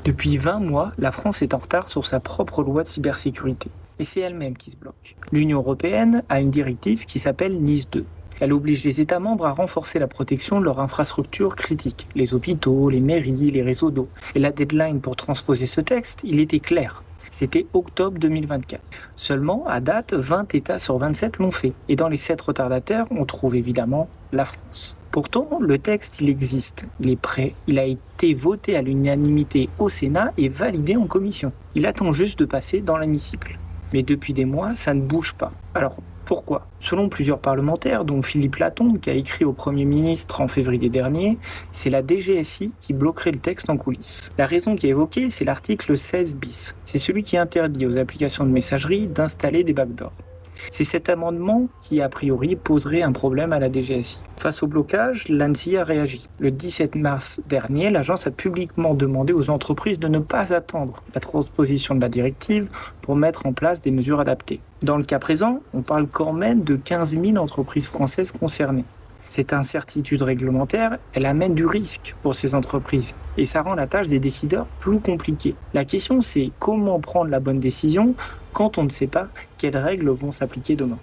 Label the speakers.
Speaker 1: Depuis 20 mois, la France est en retard sur sa propre loi de cybersécurité. Et c'est elle-même qui se bloque. L'Union européenne a une directive qui s'appelle NIS 2. Elle oblige les États membres à renforcer la protection de leurs infrastructures critiques, les hôpitaux, les mairies, les réseaux d'eau. Et la deadline pour transposer ce texte, il était clair. C'était octobre 2024. Seulement, à date, 20 États sur 27 l'ont fait. Et dans les 7 retardataires, on trouve évidemment la France. Pourtant, le texte, il existe, il est prêt, il a été voté à l'unanimité au Sénat et validé en commission. Il attend juste de passer dans l'hémicycle. Mais depuis des mois, ça ne bouge pas. Alors, pourquoi ? Selon plusieurs parlementaires, dont Philippe Latombe, qui a écrit au Premier ministre en février dernier, c'est la DGSI qui bloquerait le texte en coulisses. La raison qui est évoquée, c'est l'article 16 bis. C'est celui qui interdit aux applications de messagerie d'installer des backdoors. C'est cet amendement qui, a priori, poserait un problème à la DGSI. Face au blocage, l'ANSSI a réagi. Le 17 mars dernier, l'agence a publiquement demandé aux entreprises de ne pas attendre la transposition de la directive pour mettre en place des mesures adaptées. Dans le cas présent, on parle quand même de 15 000 entreprises françaises concernées. Cette incertitude réglementaire, elle amène du risque pour ces entreprises et ça rend la tâche des décideurs plus compliquée. La question, c'est comment prendre la bonne décision quand on ne sait pas quelles règles vont s'appliquer demain.